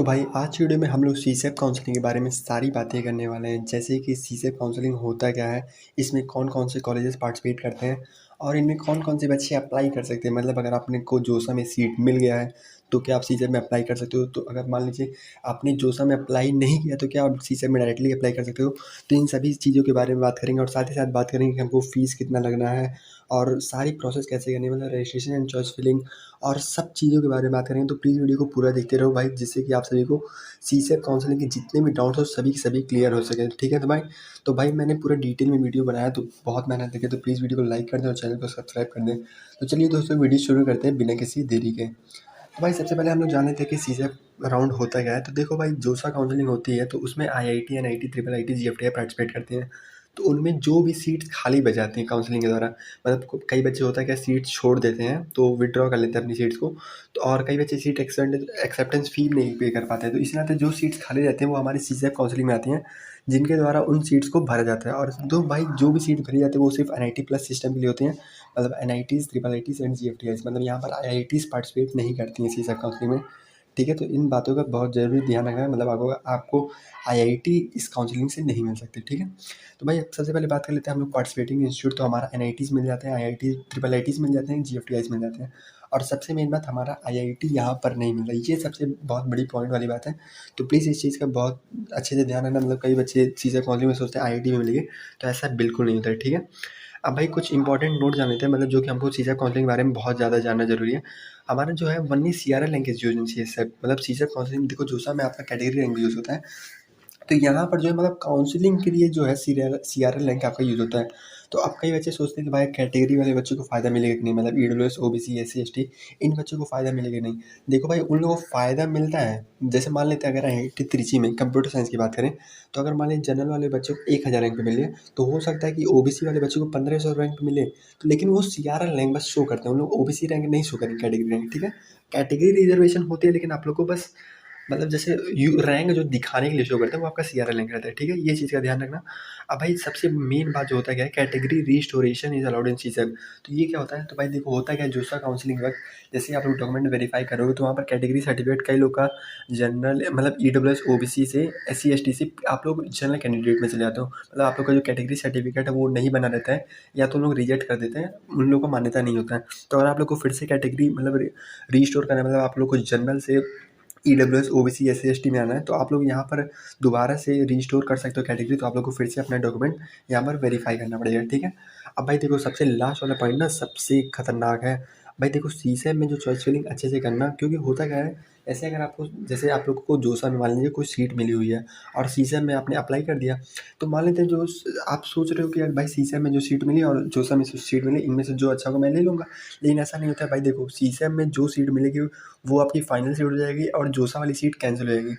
तो भाई आज की वीडियो में हम लोग सीसेप काउंसलिंग के बारे में सारी बातें करने वाले हैं। जैसे कि सीसेप काउंसलिंग होता क्या है, इसमें कौन कौन से कॉलेजेस पार्टिसिपेट करते हैं और इनमें कौन कौन से बच्चे अप्लाई कर सकते हैं। मतलब अगर आपने को जोसा में सीट मिल गया है तो क्या आप सीसेप में अप्लाई कर सकते हो। तो अगर मान लीजिए आपने जोसा में अप्लाई नहीं किया तो क्या आप सीसेप में डायरेक्टली अप्लाई कर सकते हो। तो इन सभी चीज़ों के बारे में बात करेंगे और साथ ही साथ बात करेंगे कि हमको फ़ीस कितना लगना है और सारी प्रोसेस कैसे करनी है, मतलब रजिस्ट्रेशन एंड चॉइस फिलिंग और सब चीज़ों के बारे में बात करेंगे। तो प्लीज़ वीडियो को पूरा देखते रहो भाई, जिससे कि आप सभी को सीसेप काउंसलिंग के जितने भी डाउट्स हो सभी के सभी क्लियर हो सके। ठीक है तो भाई मैंने पूरा डिटेल में वीडियो बनाया, तो बहुत मेहनत लगी। तो प्लीज़ वीडियो को लाइक कर दें और चैनल को सब्सक्राइब कर दें। तो चलिए दोस्तों वीडियो शुरू करते हैं बिना किसी देरी के। तो भाई सबसे पहले हम लोग जान लेते हैं कि सीसेप राउंड होता क्या है। तो देखो भाई, जोसा काउंसलिंग होती है तो उसमें IIT, NIT, triple IT, GFTI participate करते हैं। तो उनमें जो भी सीट्स खाली बच जाती हैं काउंसलिंग के द्वारा, मतलब कई बच्चे होता है क्या, सीट छोड़ देते हैं तो विड्रॉ कर लेते हैं अपनी सीट्स को। तो और कई बच्चे सीट एक्सेप्टेंस फ़ी नहीं पे कर पाते हैं। तो इस नाते जो सीट्स खाली रहती हैं वो हमारी सीसेप काउंसलिंग में आती हैं, जिनके द्वारा उन सीट्स को भरा जाता है। और दो भाई जो भी सीट भरी जाती है वो सिर्फ एनआईटी प्लस सिस्टम के लिए होती हैं, मतलब एनआईटीज़, ट्रिपल आईटीज़ एंड जीएफटीआईज़। मतलब यहाँ पर आईआईटीज़ पार्टिसिपेट नहीं करती हैं सीसेप काउंसलिंग में। ठीक है, तो इन बातों का बहुत ज़रूरी ध्यान रखना है। मतलब आपको आईआईटी इस काउंसलिंग से नहीं मिल सकती। ठीक है, तो भाई सबसे पहले बात कर लेते हैं हम लोग पार्टिसिपेटिंग इंस्टीट्यूट। तो हमारा एनआईटीज़ मिल जाते हैं, आईआईटी, ट्रिपल आईटीज़ मिल जाते हैं, जीएफटीआईज़ मिल जाते हैं। और सबसे मेन बात, हमारा आईआईटी यहाँ पर नहीं मिल रहा है। ये सबसे बहुत बड़ी पॉइंट वाली बात है। तो प्लीज़ इस चीज़ का बहुत अच्छे से ध्यान रखना। मतलब कई बच्चे सीसेप काउंसलिंग में सोचते हैं आईआईटी में मिलेगी, तो ऐसा बिल्कुल नहीं होता है। ठीक है, अब भाई कुछ इंपॉर्टेंट नोट जान लेते हैं, मतलब जो कि हमको सीसेप काउंसलिंग के बारे में बहुत ज़्यादा जानना ज़रूरी है। हमारा जो है वन्नी सीआरएल लैंग्वेज यूज होनी चाहिए सब, मतलब सीसेप काउंसलिंग देखो जोसा में आपका कैटेगरी रैंक यूज़ होता है। तो यहाँ पर जो है मतलब काउंसलिंग के लिए जो है सीआरएल रैंक आपका यूज़ होता है। तो अब कई बच्चे सोचते हैं कि भाई कैटेगरी वाले बच्चों को फ़ायदा मिलेगा कि नहीं, मतलब ईडब्ल्यूएस, ओबीसी, एससी, एसटी, इन बच्चों को फ़ायदा मिलेगा कि नहीं। देखो भाई उन लोगों को फ़ायदा मिलता है। जैसे मान लेते हैं अगर आईआईटी त्रिची में कंप्यूटर साइंस की बात करें, तो अगर मान लीजिए जनरल वाले बच्चों को 1000 रैंक पे मिले, तो हो सकता है कि ओबीसी वाले बच्चों को 1500 रैंक पे मिले। तो लेकिन वो सीआरएल रैंक बस शो करते हैं, उन लोग ओबीसी रैंक नहीं शो करेंगे, कैटेगरी रैंक। ठीक है, कैटेगरी रिजर्वेशन होती है, लेकिन आप लोग को बस मतलब जैसे यू रैंक जो दिखाने के लिए शो करते हैं वो आपका सीआरएल रैंक रहता है। ठीक है, ये चीज़ का ध्यान रखना। अब भाई सबसे मेन बात जो होता है क्या है, category restoration is allowed in सीसेप। तो ये क्या होता है, तो भाई देखो होता क्या है, जोसा काउंसलिंग के वक्त जैसे आप लोग डॉक्यूमेंट वेरीफाई करोगे तो वहाँ पर कैटेगरी सर्टिफिकेट कई लोग का जनरल, मतलब ईडब्ल्यूएस, ओबीसी से, एससी, एसटी से आप लोग जनरल कैंडिडेट में चले जाते हो। मतलब आप लोग का जो कैटेगरी सर्टिफिकेट है वो नहीं बना रहता है, या तो लोग रिजेक्ट कर देते हैं, उन लोगों को मान्यता नहीं होता है। तो अगर आप लोग को फिर से कैटेगरी मतलब रीस्टोर करना है, मतलब आप लोग को जनरल से ईडब्ल्यूएस, ओबीसी, एससी, एसटी में आना है, तो आप लोग यहाँ पर दोबारा से रीस्टोर कर सकते हो कैटेगरी। तो आप लोग को फिर से अपना डॉक्यूमेंट यहाँ पर वेरीफाई करना पड़ेगा। ठीक है, अब भाई देखो सबसे लास्ट वाला पॉइंट ना सबसे खतरनाक है। भाई देखो सीसेप में जो चॉइस फिलिंग अच्छे से करना, क्योंकि होता क्या है, ऐसे अगर आपको जैसे आप लोग को जोसा में मान लीजिए कोई सीट मिली हुई है और सीसेप में आपने अप्लाई कर दिया, तो मान लेते हैं जो आप सोच रहे हो कि यार भाई सीसेप में जो सीट मिली और जोसा में जो सीट मिली, इनमें से जो अच्छा होगा मैं ले लूँगा। लेकिन ऐसा नहीं होता है भाई। देखो सीसेप में जो सीट मिलेगी वो आपकी फाइनल सीट हो जाएगी और जोसा वाली सीट कैंसिल हो जाएगी।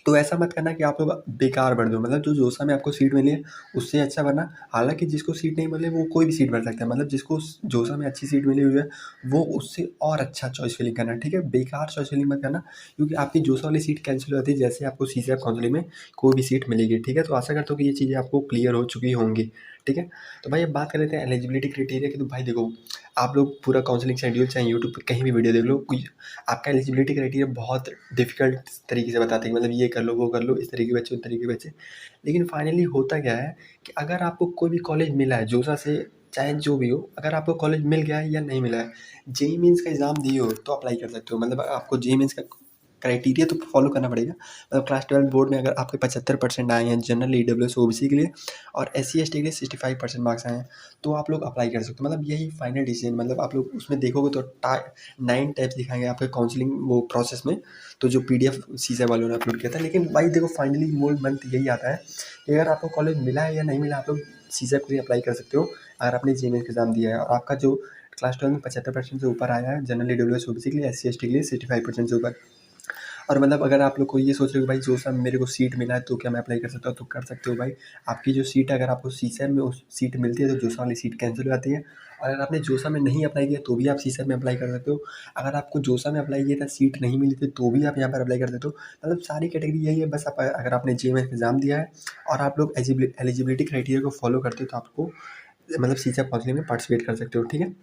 तो ऐसा मत करना कि आप लोग बेकार भर दो, मतलब जो जोसा में आपको सीट मिली है उससे अच्छा भरना। हालांकि जिसको सीट नहीं मिले वो कोई भी सीट भर सकता है, मतलब जिसको जोसा में अच्छी सीट मिली हुई है वो उससे और अच्छा चॉइस फिलिंग करना। ठीक है, बेकार चॉइस फिलिंग मत करना, क्योंकि आपकी जोसा वाली सीट कैंसिल हो जाती है जैसे आपको सीसेप काउंसलिंग में कोई भी सीट मिलेगी। ठीक है, तो आशा करता हूँ कि ये चीज़ें आपको क्लियर हो चुकी होंगी। ठीक है, तो भाई अब बात कर लेते हैं एलिजिबिलिटी क्राइटेरिया की। तो भाई देखो आप लोग पूरा काउंसलिंग शेड्यूल चाहे यूट्यूब पर कहीं भी वीडियो देख लो, कोई आपका एलिजिबिलिटी क्राइटेरिया बहुत डिफिकल्ट तरीके से बताते हैं, मतलब ये कर लो वो कर लो, इस तरीके के बच्चे उस तरीके के बच्चे। लेकिन फाइनली होता क्या है कि अगर आपको कोई भी कॉलेज मिला है जोसा से, चाहे जो भी हो, अगर आपको कॉलेज मिल गया है या नहीं मिला है, जेई मीन्स का एग्ज़ाम दिए हो तो अप्लाई कर सकते हो। मतलब आपको जेई मीन्स का क्राइटेरिया तो फॉलो करना पड़ेगा। मतलब क्लास 12 बोर्ड में अगर आपके 75% आए हैं जनरल, ईडब्ल्यूएस, ओबीसी के लिए, और एससी एसटी के लिए 65% मार्क्स आए हैं, तो आप लोग अप्लाई कर सकते हो। मतलब यही फाइनल डिसीजन, मतलब आप लोग उसमें देखोगे तो 9 टाइप्स दिखाएंगे आपके काउंसलिंग वो प्रोसेस में, तो जो पीडीएफ सीसे वालों ने अपलोड किया था। लेकिन भाई देखो फाइनली मूल मंत्र यही आता है कि अगर आपको कॉलेज मिला है या नहीं मिला, आप लोग सीसेप के लिए अप्लाई कर सकते हो अगर आपने जेईई मेंस का एग्जाम दिया है और आपका जो क्लास 12 में 75% से ऊपर आया है जनरल, ईडब्ल्यूएस, ओबीसी के लिए, एससी एसटी के लिए 65% से ऊपर। और मतलब अगर आप लोग को ये सोच रहे हो भाई जोसा में मेरे को सीट मिला है तो क्या मैं अप्लाई कर सकता हूँ, तो कर सकते हो भाई। आपकी जो सीट है, अगर आपको सीसेप में उस सीट मिलती है तो जोसा वाली सीट कैंसिल हो जाती है। और अगर आपने जोसा में नहीं अप्लाई किया तो भी आप सीसेप में अप्लाई कर सकते हो। अगर आपको जोसा में अप्लाई किया था, सीट नहीं मिली थी, तो भी आप यहाँ पर अप्लाई कर सकते हो। मतलब सारी कैटेगरी यही है, बस आप अगर आपने जेईई में एग्जाम दिया है और आप लोग एलिजिबिलिटी क्राइटेरिया को फॉलो करते हो तो आपको मतलब सीसेप काउंसलिंग में पार्टिसिपेट कर सकते हो। ठीक है,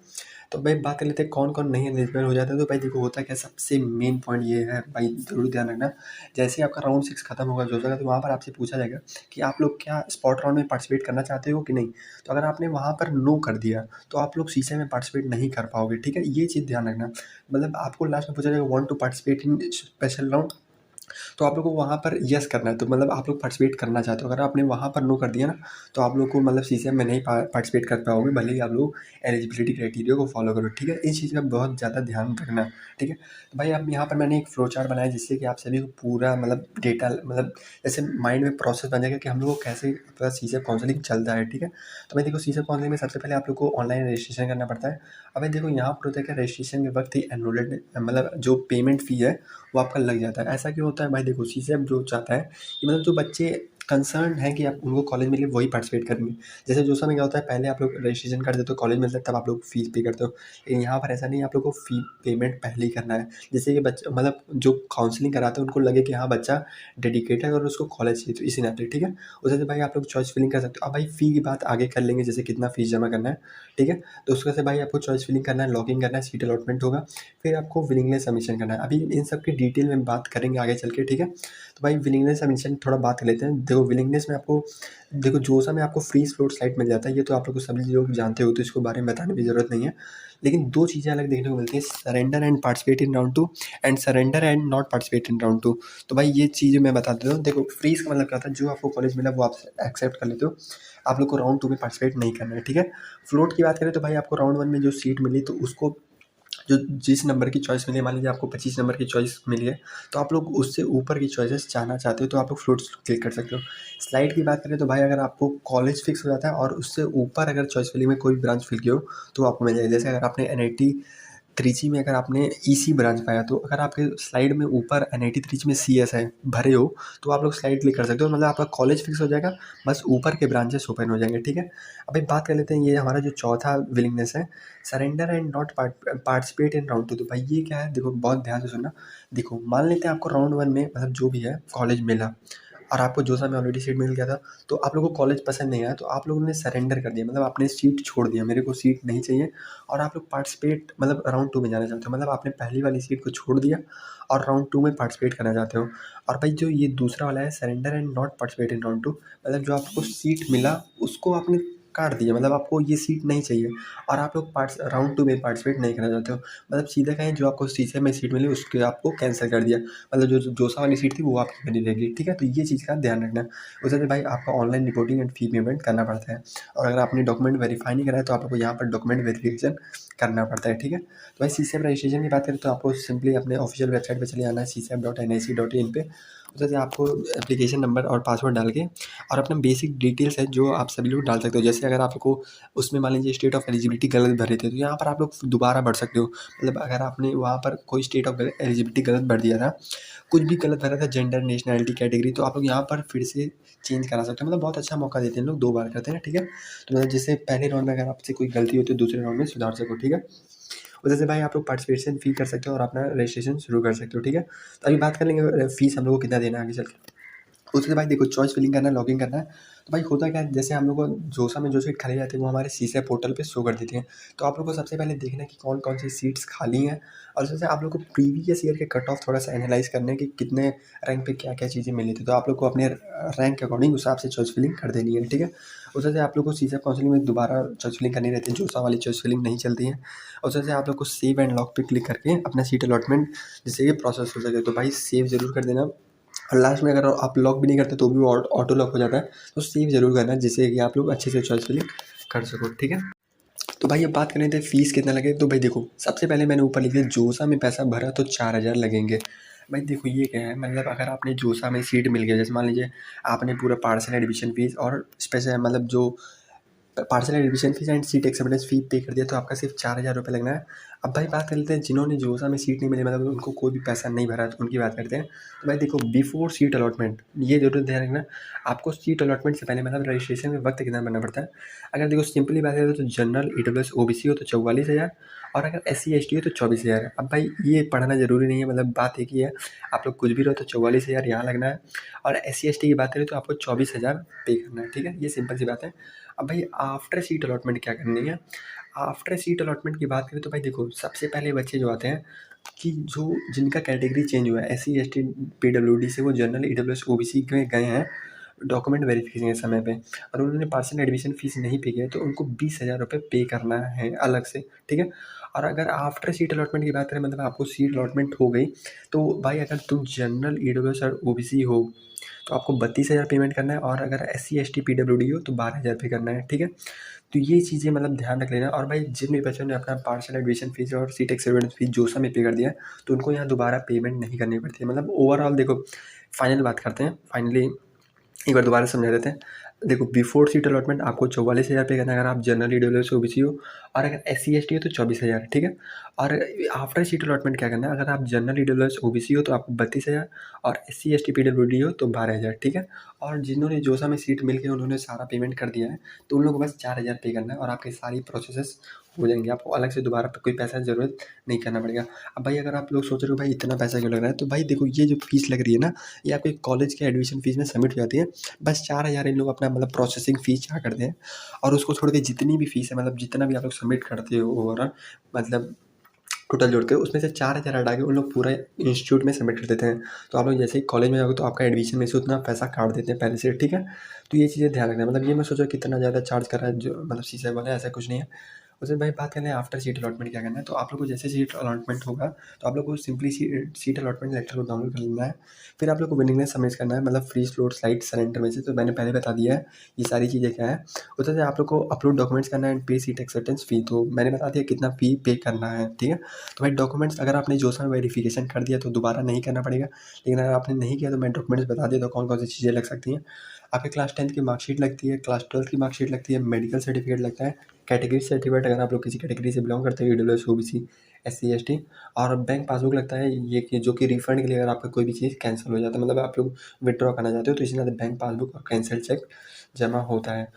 तो भाई बात कर लेते हैं कौन-कौन नहीं एलिजिबल हो जाता है। तो भाई देखो होता क्या है, सबसे मेन पॉइंट ये है भाई, ज़रूर ध्यान रखना। जैसे ही आपका राउंड 6 खत्म होगा जोशा का, तो वहाँ पर आपसे पूछा जाएगा कि आप लोग क्या स्पॉट राउंड में पार्टिसिपेट करना चाहते हो कि नहीं? तो अगर आपने वहाँ पर नो कर दिया, तो आप लोग सीसे में पार्टिसिपेट नहीं कर पाओगे, ठीक है? ये चीज़ ध्यान रखना। मतलब आपको लास्ट में पूछा जाएगा want to participate in special round, तो आप लोग को वहाँ पर येस करना है। तो मतलब आप लोग पार्टिसिपेट करना चाहते हो। अगर आपने वहाँ पर नो कर दिया ना, तो आप लोग को मतलब सीसीएम में नहीं पार्टिसिपेट कर पाओगे, भले ही आप लोग एलिजिबिलिटी क्राइटेरिया को फॉलो करो, ठीक है? इस चीज़ का बहुत ज़्यादा ध्यान रखना, ठीक है? तो भाई अब यहाँ पर मैंने एक फ्लो चार्ट बनाया, जिससे कि आप सभी को पूरा मतलब डेटा मतलब जैसे माइंड में प्रोसेस बन जाएगा कि हम लोग को कैसे पूरा सीसेप काउंसलिंग चलता है, ठीक है? तो भाई देखो सीसेप काउंसलिंग में सबसे पहले आप लोग को ऑनलाइन रजिस्ट्रेशन करना पड़ता है। अब भाई देखो यहाँ पर होता है कि रजिस्ट्रेशन के वक्त ही एनरोलमेंट मतलब जो पेमेंट फ़ी है वो आपका लग जाता है। ऐसा क्यों होता है भाई? देखो सीसेप जो चाहता है कि मतलब जो बच्चे कंसर्न है कि आप उनको कॉलेज मिले वही पार्टिसिपेट करेंगे। जैसे जोसा में क्या होता है, पहले आप लोग रजिस्ट्रेशन कर देते हो, कॉलेज मिलता है, तब आप लोग फीस पे करते हो। लेकिन यहाँ पर ऐसा नहीं है, आप लोग को फ़ी पेमेंट पहले ही करना है, जिससे कि बच्चा मतलब जो काउंसलिंग कराते हैं उनको लगे कि हाँ बच्चा डेडिकेटेड है और उसको कॉलेज चाहिए, तो इसी नाते, ठीक है? उस वजह से भाई आप लोग चॉइस फिलिंग कर सकते हो। अब भाई फ़ी की बात आगे कर लेंगे, जैसे कितना फ़ीस जमा करना है, ठीक है? तो उसके से भाई आपको चॉइस फिलिंग करना है, लॉगिन करना है, सीट अलॉटमेंट होगा, फिर आपको विलिंगनेस सबमिशन करना है। अभी इन सब की डिटेल में बात करेंगे आगे चल के, ठीक है? तो भाई विलिंगनेस सबमिशन थोड़ा बात कर लेते हैं। देखो विलिंगनेस में आपको देखो जोसा में आपको फ्री फ्लोट स्लाइड मिल जाता है, ये तो आप लोग को सभी लोग जानते हो, तो इसको बारे में बताने की ज़रूरत नहीं है। लेकिन 2 चीज़ें अलग देखने को मिलती हैं, surrender and participate in round 2 and surrender and not participate in round 2। तो भाई ये चीज़ें मैं बता देता हूँ। देखो फ्रीज़ का मतलब क्या होता है, जो आपको कॉलेज मिला वो आप एक्सेप्ट कर लेते हो, आप लोग को राउंड 2 में पार्टिसिपेट नहीं करना है, ठीक है? फ्लोट की बात करें तो भाई आपको राउंड 1 में जो सीट मिली, तो उसको जो जिस नंबर की चॉइस मिली, मान लीजिए आपको 25 नंबर की चॉइस मिली है, तो आप लोग उससे ऊपर की चॉइसेस जानना चाहते हो, तो आप लोग फ्लोट्स क्लिक कर सकते हो। स्लाइड की बात करें तो भाई अगर आपको कॉलेज फिक्स हो जाता है और उससे ऊपर अगर चॉइस फिलिंग में कोई ब्रांच फिल की हो, तो आपको मिल जाएगी। जैसे अगर आपने एनआईटी त्रिची में अगर आपने ईसी ब्रांच पाया, तो अगर आपके स्लाइड में ऊपर एनआईटी त्रिची में सीएस है भरे हो, तो आप लोग स्लाइड क्लिक कर सकते हो, मतलब आपका कॉलेज फिक्स हो जाएगा, बस ऊपर के ब्रांचेस ओपन हो जाएंगे, ठीक है? अभी बात कर लेते हैं, ये हमारा जो चौथा विलिंगनेस है, surrender and not participate in round 2। तो भाई ये क्या है, देखो बहुत ध्यान से सुनना। देखो मान लेते हैं आपको राउंड 1 में मतलब जो भी है कॉलेज मिला, और आपको जोसा में ऑलरेडी सीट मिल गया था, तो आप लोगों को कॉलेज पसंद नहीं आया, तो आप लोगों ने सरेंडर कर दिया, मतलब आपने सीट छोड़ दिया, मेरे को सीट नहीं चाहिए, और आप लोग पार्टिसिपेट मतलब राउंड 2 में जाना चाहते हो, मतलब आपने पहली वाली सीट को छोड़ दिया और राउंड 2 में पार्टिसिपेट करना चाहते हो। और भाई जो ये दूसरा वाला है surrender and not participate in round 2, मतलब जो आपको सीट मिला उसको आपने काट दिया, मतलब आपको ये सीट नहीं चाहिए और आप लोग राउंड 2 में पार्टिसिपेट नहीं करना चाहते हो, मतलब सीधा कहें जो आपको शीशे में सीट मिली उसके आपको कैंसिल कर दिया, मतलब जो जोसा वाली सीट थी वो आपकी बनी रहेगी, ठीक है? तो ये चीज़ का ध्यान रखना। उस भाई आपका online reporting and fee payment करना पड़ता है, और अगर आपने डॉक्यूमेंट वेरीफाई नहीं कराया तो आपको यहाँ पर डॉक्यूमेंट वेरिफिकेशन करना पड़ता है, ठीक है? तो भाई सीसेप रजिस्ट्रेशन की बात करें तो आपको सिंपली अपने ऑफिशियल वेबसाइट पे चले जाना है, csep.nic.in पे। उधर से आपको एप्लीकेशन नंबर और पासवर्ड डाल के और अपना बेसिक डिटेल्स है जो आप सभी लोग डाल सकते हो। जैसे अगर आपको उसमें मान लीजिए स्टेट ऑफ एलिजिबिलिटी गलत भरे थे, तो यहाँ पर आप लोग दोबारा भर सकते हो। मतलब अगर आपने वहाँ पर कोई स्टेट ऑफ एलिजिबिलिटी गलत भर दिया था, कुछ भी गलत भरा था, जेंडर, नेशनैलिटी, कैटेगरी, तो आप लोग यहाँ पर फिर से चेंज करा सकते हो। मतलब बहुत अच्छा मौका देते हैं लोग, 2 बार करते हैं, ठीक है? तो मतलब जैसे पहले राउंड में अगर आपसे कोई गलती होती है, दूसरे राउंड में सुधार सको, ठीक है? उधर से भाई आप लोग पार्टिसिपेशन फ़ी कर सकते हो और अपना रजिस्ट्रेशन शुरू कर सकते हो, ठीक है? तो अभी बात कर लेंगे फ़ीस हम लोग को कितना देना है आगे चल के। उसके बाद देखो चॉइस फिलिंग करना है, लॉगिन करना है। तो भाई होता क्या है, जैसे हम लोग को जोसा में जो सीट खाली रहती है वो हमारे सीसे पोर्टल पे शो कर देती हैं। तो आप लोग को सबसे पहले देखना है कि कौन-कौन सी सीट्स खाली हैं, और उसमें से आप लोग को प्रीवियस ईयर के कट ऑफ थोड़ा-सा एनालाइज़ करना है कि कितने रैंक पे क्या-क्या चीज़ें मिली थी। तो आप लोग को अपने रैंक के अकॉर्डिंग उस हिसाब से चॉइस फिलिंग कर देनी है, ठीक है? उसमें से आप लोग को सीसेप काउंसलिंग में दोबारा चॉइस फिलिंग करनी रहती है, जोसा वाली चॉइस फिलिंग नहीं चलती है। उसमें से आप लोग को सेव एंड लॉक पे क्लिक करके अपना सीट अलॉटमेंट जिससे कि प्रोसेस हो सके। तो भाई सेव ज़रूर कर देना। और लास्ट में अगर आप लॉक भी नहीं करते तो भी वो ऑटो लॉक हो जाता है, तो सेव ज़रूर करना जिससे कि आप लोग अच्छे से चॉइस फिलिंग कर सको, ठीक है? तो भाई अब बात करें तो फ़ीस कितना लगे, तो भाई देखो सबसे पहले मैंने ऊपर लिख दिया जोसा में पैसा भरा तो 4,000 लगेंगे। भाई देखो ये क्या है, मतलब अगर आपने जोसा में सीट मिल गया, जैसे मान लीजिए आपने पूरा पार्सल एडमिशन फ़ीस और स्पेशल मतलब जो parcel admission fees and seat acceptance fee pay कर दिया, तो आपका सिर्फ 4,000 रुपये लगना है। अब भाई बात कर लेते हैं जिन्होंने जोसा में सीट नहीं मिली, मतलब उनको कोई भी पैसा नहीं भरा, तो उनकी बात करते हैं। तो भाई देखो बिफोर सीट अलॉटमेंट ये ज़रूर ध्यान रखना, आपको सीट अलॉटमेंट से पहले मतलब रजिस्ट्रेशन में वक्त कितना भरना पड़ता है। अगर देखो सिंपली बात करें तो जनरल ईडब्ल्यूएस ओबीसी हो तो 44,000, और अगर एससी एसटी हो तो 24,000। अब भाई ये पढ़ना ज़रूरी नहीं है, मतलब बात एक ही है, आप लोग कुछ भी रहो तो 44,000 यहाँ लगना है, और एससी एसटी की बात करें तो आपको 24,000 पे करना है, ठीक है? ये सिंपल सी बात है। अब भाई आफ्टर सीट अलॉटमेंट क्या करनी है, आफ्टर सीट अलॉटमेंट की बात करें तो भाई देखो, सबसे पहले बच्चे जो आते हैं कि जो जिनका कैटेगरी चेंज हुआ है, SC ST PWD से वो जनरल EWS OBC में गए हैं डॉक्यूमेंट वेरिफिकेशन के समय पे, और उन्होंने पार्सल एडमिशन फ़ीस नहीं पे किया, तो उनको 20,000 रुपये पे करना है अलग से, ठीक है। और अगर आफ्टर सीट अलॉटमेंट की बात करें, मतलब आपको सीट अलॉटमेंट हो गई, तो भाई अगर तुम जनरल EWS और OBC हो तो आपको 32,000 पेमेंट करना है, और अगर SC ST PWD हो तो 12,000 पे करना है, ठीक है। तो ये चीज़ें मतलब ध्यान रख लेना। और भाई जिन भी बच्चों ने अपना पार्सल एडमिशन फ़ीस और सीट एक्सेप्टेंस फ़ीस जोसा में पे कर दिया है, तो उनको यहाँ दोबारा पेमेंट नहीं करनी पड़ती है। मतलब ओवरऑल देखो, फाइनल बात करते हैं, फाइनली एक बार दोबारा समझा देते हैं। देखो, बिफोर सीट अलॉटमेंट आपको 44,000 पे करना है अगर आप जनरल EWS OBC हो, और अगर SC ST हो तो 24,000, ठीक है। और आफ्टर सीट अलॉटमेंट क्या करना है, अगर आप जनरल EWS OBC हो तो आपको 32,000, और SC ST PWD हो तो 12,000, ठीक है। और जिन्होंने जोसा में सीट मिल के उन्होंने सारा पेमेंट कर दिया है, तो उन लोगों को बस 4,000 पे करना है और आपकी सारी प्रोसेसेस हो जाएंगे। आपको अलग से दोबारा कोई पैसा ज़रूरत नहीं करना पड़ेगा। अब भाई अगर आप लोग सोच रहे हो भाई इतना पैसा क्यों लग रहा है, तो भाई देखो, ये जो फीस लग रही है ना, ये आपके कॉलेज के एडमिशन फ़ीस में सबमिट हो जाती है। बस 4,000 इन लोग अपना मतलब प्रोसेसिंग फ़ीस क्या करते हैं, और उसको छोड़ के जितनी भी फ़ीस है, मतलब जितना भी आप लोग सबमिट करते हो ओवरऑल, मतलब टोटल जोड़ के उसमें से 4,000 हटा के उन लोग पूरा इंस्टीट्यूट में सबमिट कर देते हैं। तो आप लोग जैसे ही कॉलेज में जाओगे तो आपका एडमिशन में से उतना पैसा काट देते हैं पहले से, ठीक है। तो ये चीज़ें ध्यान रखना है। मतलब ये मत सोचो कितना ज़्यादा चार्ज कर रहा है जो मतलब सीसा वाला, ऐसा कुछ नहीं है। उससे भाई बात करें आफ्टर सीट अलॉटमेंट क्या करना है, तो आप लोग को जैसे सीट अलॉटमेंट होगा, तो आप लोग को सिंपली सीट अलॉटमेंट लेटर को डाउनलोड कर लेना है। फिर आप लोग को विलिंगनेस सबमिट करना है, मतलब फ्री स्लोट स्लाइड सरेंडर में से, तो मैंने पहले बता दिया है ये सारी चीज़ें क्या है। उससे से आप लोग को अपलोड डॉक्यूमेंट्स करना है एंड पे सीट एक्सेप्टेंस फ़ी, तो मैंने बता दिया कितना फ़ी पे करना है, ठीक है। तो भाई डॉक्यूमेंट्स अगर आपने जोसा में वेरिफिकेशन कर दिया तो दोबारा नहीं करना पड़ेगा, लेकिन अगर आपने नहीं किया तो मैं डॉक्यूमेंट्स बता देता हूँ कौन कौन सी चीज़ें लग सकती हैं। आपके क्लास 10th की मार्कशीट लगती है, क्लास 12th की मार्कशीट लगती है, मेडिकल सर्टिफिकेट लगता है, कैटेगरी सर्टिफिकेट अगर आप लोग किसी कैटेगरी से बिलोंग करते हैं, EWS OBC SC ST, और बैंक पासबुक लगता है ये कि जो कि रिफंड के लिए अगर आपका कोई भी चीज़ कैंसिल हो जाता है, मतलब आप लोग विड्रॉ करना चाहते हो, तो इसी तरह बैंक पासबुक और कैंसिल चेक जमा होता है,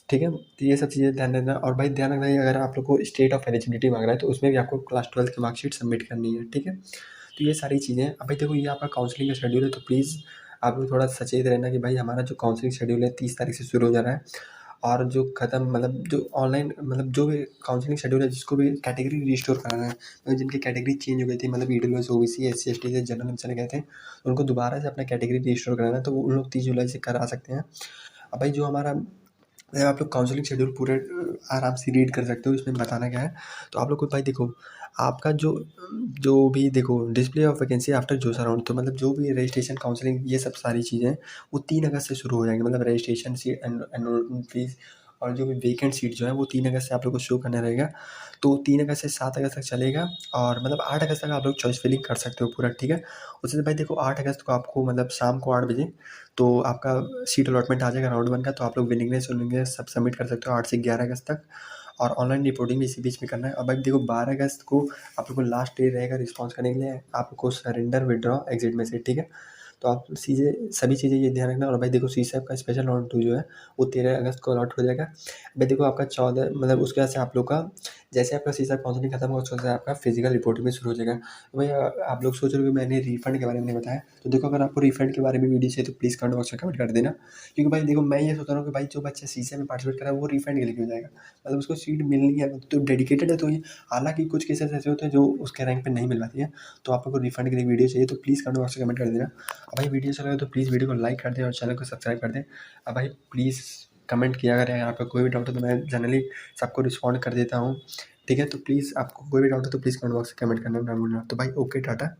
ठीक है। तो ये सब चीज़ें ध्यान देना। और भाई ध्यान रखना है अगर आप लोग को स्टेट ऑफ एलिजिबिलिटी मांग रहा है तो उसमें भी आपको क्लास 12th की मार्कशीट सबमिट करनी है, ठीक है। तो ये सारी चीज़ें हैं। अब भाई देखो, ये आपका काउंसलिंग का शेड्यूल है, तो प्लीज़ आप लोग थोड़ा सचेत रहना कि भाई हमारा जो काउंसलिंग शेड्यूल है 30 तारीख से शुरू हो जा रहा है, और जो ख़त्म मतलब जो ऑनलाइन मतलब जो भी काउंसलिंग शेड्यूल है, जिसको भी कैटेगरी रिस्टोर कराना है, मतलब जिनकी कैटेगरी चेंज हो गई थी, मतलब EWS OBC SC ST से जनरल में चले गए थे, उनको दोबारा से अपना कैटेगरी रिस्टोर कराना है, तो वो उन लोग 30 जुलाई से करा सकते हैं। अब भाई जो हमारा आप लोग काउंसलिंग शेड्यूल पूरे आराम से रीड कर सकते हो, इसमें बताना क्या है। तो आप लोग को भाई देखो, आपका जो जो भी देखो डिस्प्ले ऑफ वैकेंसी आफ्टर जोसा राउंड, तो मतलब जो भी रजिस्ट्रेशन काउंसलिंग ये सब सारी चीज़ें वो 3 अगस्त से शुरू हो जाएंगी। मतलब रजिस्ट्रेशन सीट एनरोलमेंट फीस और जो भी वेकेंट सीट जो है वो 3 अगस्त से आप लोग को शो करना रहेगा। तो 3 अगस्त से 7 अगस्त तक चलेगा, और मतलब 8 अगस्त तक आप लोग चॉइस फिलिंग कर सकते हो पूरा, ठीक है। उससे भाई देखो, 8 अगस्त को आपको मतलब शाम को 8 बजे तो आपका सीट अलॉटमेंट आ जाएगा राउंड 1 का, तो आप लोग विनिंगनेस सब सबमिट कर सकते हो 8 से 11 अगस्त तक, और ऑनलाइन रिपोर्टिंग भी इसी बीच में करना है। अब भाई देखो, 12 अगस्त को आप लोग को लास्ट डे रहेगा रिस्पॉन्स करने के लिए, आप लोग को सरेंडर विड्रॉ एग्जिट में से, ठीक है। तो आप चीज़ें सभी चीज़ें ये ध्यान रखना। और भाई देखो, सीसैप का स्पेशल राउंड 2 जो है वो 13 अगस्त को अलॉट हो जाएगा। भाई देखो, आपका 14 मतलब उसके बाद से आप लोग का जैसे आपका सीसैप काउंसलिंग खत्म होगा, उसके बाद से आपका फिजिकल रिपोर्टिंग भी शुरू हो जाएगा। तो भाई आप लोग सोच रहे हो कि मैंने रिफंड के बारे में नहीं बताया, तो देखो अगर आपको रिफंड के बारे में वीडियो चाहिए तो प्लीज़ कमेंट बॉक्स में कमेंट कर देना। क्योंकि भाई देखो, मैं ये सोच रहा हूँ कि भाई जो बच्चा सीसैप में पार्टिसिपेट कर रहा है वो रिफंड के लिए क्यों जाएगा, मतलब उसको सीट मिलनी है तो डेडिकेटेड है, तो ये हालांकि कुछ केसेस ऐसे होते हैं जो उसके रैंक पे नहीं मिल पाती है। तो आप लोग को रिफंड के लिए वीडियो चाहिए तो प्लीज़ कमेंट बॉक्स में कमेंट कर देना। अब भाई वीडियो अच्छा लगे तो प्लीज़ वीडियो को लाइक कर दें और चैनल को सब्सक्राइब कर दें। अब भाई प्लीज़ कमेंट किया करें, आपका कोई भी डाउट हो तो मैं जनरली सबको रिस्पॉन्ड कर देता हूँ, ठीक है। तो प्लीज़ आपको कोई भी डाउट हो तो प्लीज़ कमेंट बॉक्स में कमेंट करना ना भूलना। तो भाई ओके, टाटा।